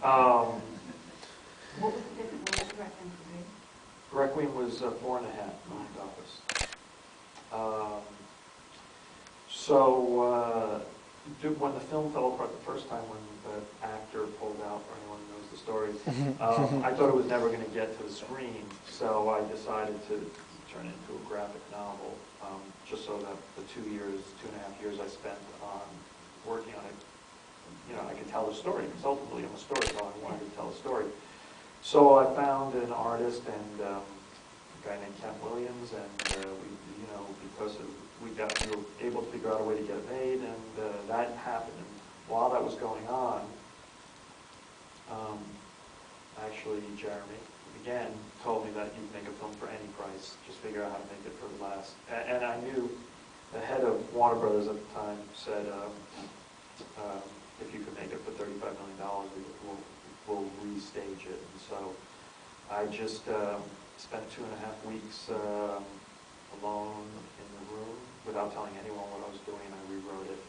What was the difference? What was the Requiem for Dream? Requiem was 4.5 million dollars. When the film fell apart the first time, when the actor pulled out, for anyone who knows the story, I thought it was never going to get to the screen, so I decided to turn it into a graphic novel, just so that the 2.5 years I spent on working on it, I could tell the story, because ultimately I'm a storyteller, I wanted to tell a story. So I found an artist and a guy named Kent Williams, and because we were able to figure out a way to get it made, and that happened. And while that was going on, actually Jeremy, again, told me that you can make a film for any price, just figure out how to make it for the last. And I knew the head of Warner Brothers at the time said, if you could make it for $35 million, we'll restage it. And so I just spent 2.5 weeks alone in the room without telling anyone what I was doing, and I rewrote it.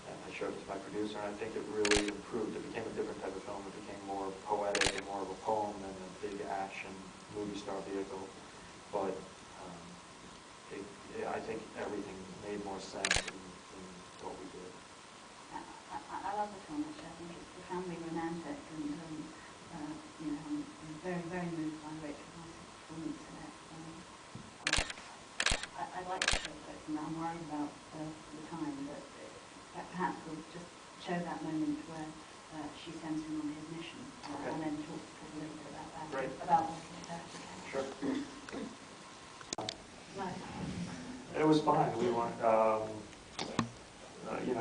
And I showed it to my producer, and I think it really improved. It became a different type of film. It became more poetic and more of a poem than a big action movie star vehicle. But I think everything made more sense in what we did. I love the film, actually. I think it's profoundly romantic, and I'm very, very moved by Rachel Weisz's performance in it. I'd like to show it, and I'm worried about the time, but perhaps we'll just show that moment where she sends him on his mission, and then talk a little bit about that. Great. About working with her. Sure. Right. It was fine. We weren't,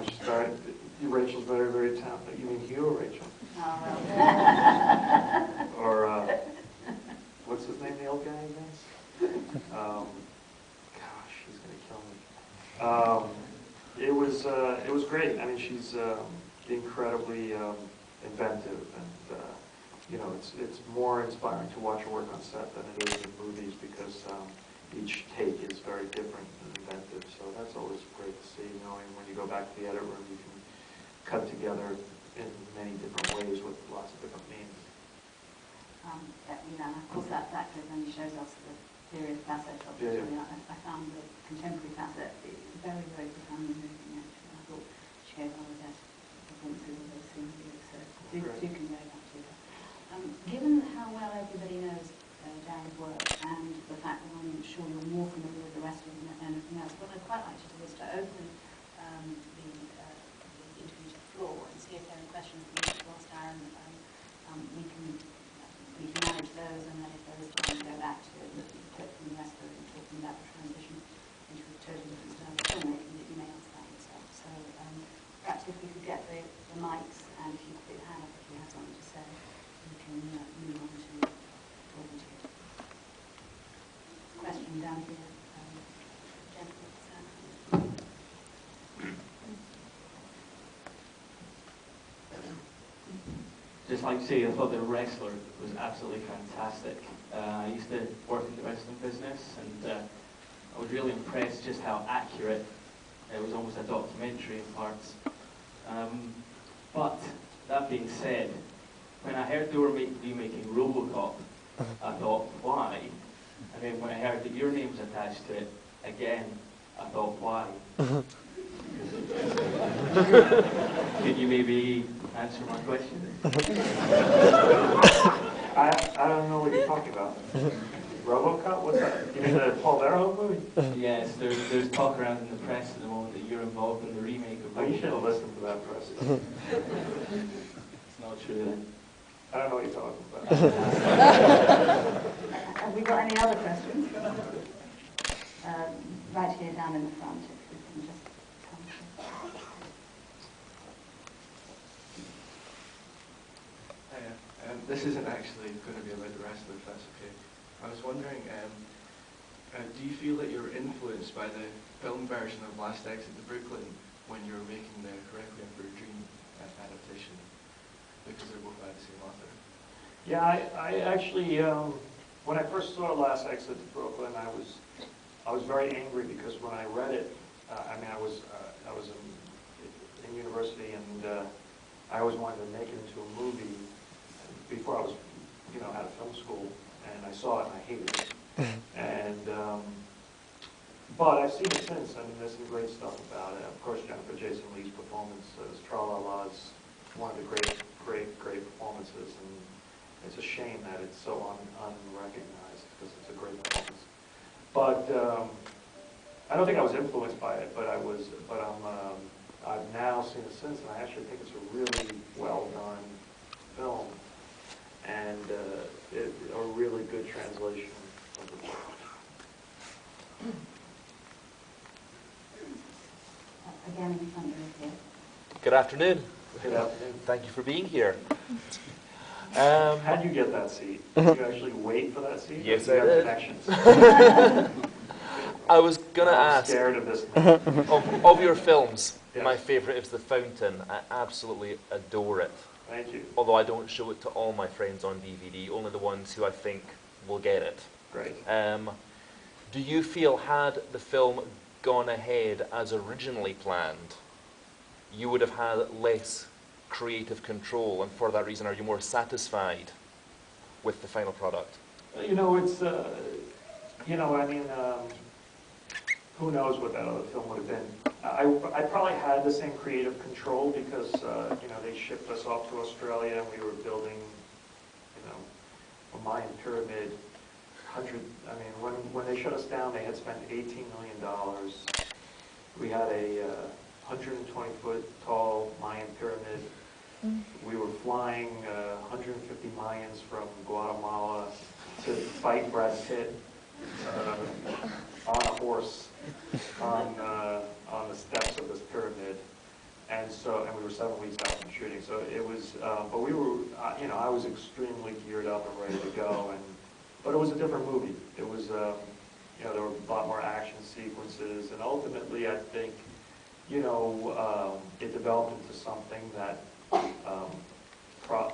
she's very, Rachel's very, very talented. You mean Hugh or Rachel? Oh, well. Or, what's his name, the old guy again? Gosh, he's going to kill me. It was great. I mean, she's incredibly inventive, and it's more inspiring to watch her work on set than it is in movies, because each take is very different and inventive. So that's always great to see. Knowing when you go back to the edit room, you can cut together in many different ways with lots of different meanings. And of course that goes and shows us the serious facet of it. Yeah. I found the contemporary facet very, very profoundly moving, actually. I thought she gave one of the best performances I've ever seen of you, so do convey that to her. Given how well everybody knows Darren's work, and the fact that I'm sure you're more familiar with the rest of them than anything else, what I'd quite like to do is to open the interview to the floor and see if there are questions that you want to ask Darren. We can manage those, and then if there is time to go back to looking at a clip from the rest of it and talking about the transition into a totally different style of filmmaking, that you may ask that yourself. So perhaps if we could get the mics, and if you could put your hand up if you have something to say, we can move on to talking to you. Question down here. Gentleman. Just like to say, I thought The Wrestler was absolutely fantastic. I used to work in the wrestling business, and I was really impressed just how accurate it was, almost a documentary in parts. But that being said, when I heard they were remaking RoboCop, I thought, why? And then when I heard that your name was attached to it, again, I thought, why? Could you maybe answer my question? I don't know what you're talking about. RoboCop? What's that? You mean the Paul Verhoeven movie? Yes, there's talk around in the press at the moment that you're involved in the remake of RoboCop. Oh, you should have listened to that press. It's not true then. I don't know what you're talking about. Have we got any other questions? Right here down in the front, if we can just come to. Hiya. This isn't actually going to be about the wrestler, if that's okay. I was wondering, do you feel that you're influenced by the film version of Last Exit to Brooklyn when you were making the Requiem for a Dream adaptation? Because they're both by the same author. Yeah, I actually, when I first saw Last Exit to Brooklyn, I was very angry, because when I read it, I was in university, and I always wanted to make it into a movie, But I've seen it since, and there's some great stuff about it. Of course, Jennifer Jason Leigh's performance as Tra-La-La is one of the great performances, and it's a shame that it's so unrecognized, because it's a great performance. But I don't think I was influenced by it, but I've now seen it since, and I actually think it's a really well done film, and a really good translation of the book. Again, in front of here. Good afternoon. Good afternoon. Thank you for being here. How'd you get that seat? Did you actually wait for that seat? Yes, Or I do you have did. connections? I was going to I'm ask, scared of this thing. of your films, Yes. my favourite is The Fountain. I absolutely adore it. Thank you. Although I don't show it to all my friends on DVD, only the ones who I think will get it. Great. Do you feel, had the film gone ahead as originally planned, you would have had less creative control, and for that reason are you more satisfied with the final product? You know, it's, I mean, who knows what that other film would have been. I probably had the same creative control because, they shipped us off to Australia and we were building, a Mayan pyramid. When they shut us down, they had spent $18 million. We had a 120-foot tall Mayan pyramid. We were flying 150 Mayans from Guatemala to fight Brad Pitt on a horse on the steps of this pyramid, and we were 7 weeks out from shooting. So it was, but we were, I was extremely geared up and ready to go, but it was a different movie. It was, there were a lot more action sequences, and ultimately, I think, it developed into something that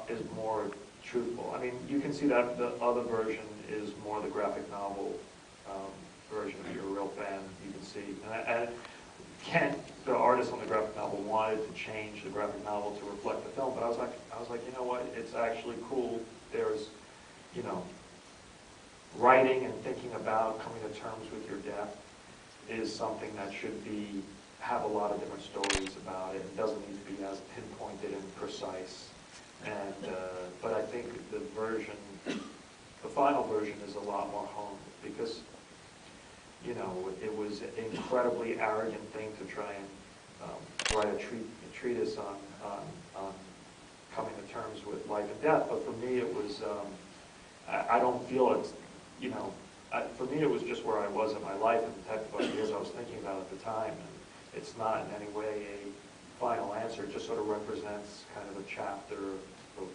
is more truthful. I mean, you can see that the other version is more the graphic novel version. If you're a real fan, you can see. And Kent, the artist on the graphic novel, wanted to change the graphic novel to reflect the film, but I was like, you know what? It's actually cool. There's, writing and thinking about coming to terms with your death is something that should have a lot of different stories about it. It doesn't need to be as pinpointed and precise. And but I think the final version is a lot more honed because it was an incredibly arrogant thing to try and write a treatise on coming to terms with life and death. But for me, it was I don't feel it's for me it was just where I was in my life and the type of ideas I was thinking about at the time. And it's not in any way a final answer. It just sort of represents kind of a chapter of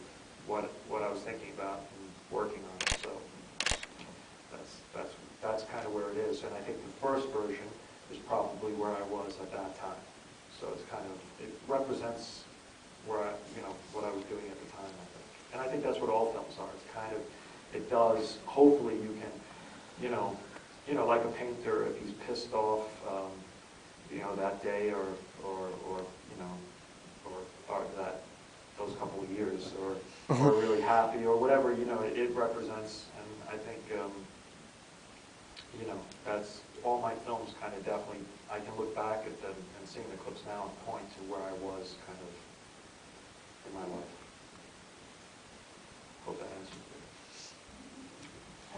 what I was thinking about and working on. So that's kind of where it is. And I think the first version is probably where I was at that time. So it represents where what I was doing at the time, I think. And I think that's what all films are. It does. Hopefully you can, like a painter, if he's pissed off, that day or those couple of years, or really happy or whatever, it represents. And I think, that's all my films kind of definitely. I can look back at them and seeing the clips now and point to where I was kind of in my life.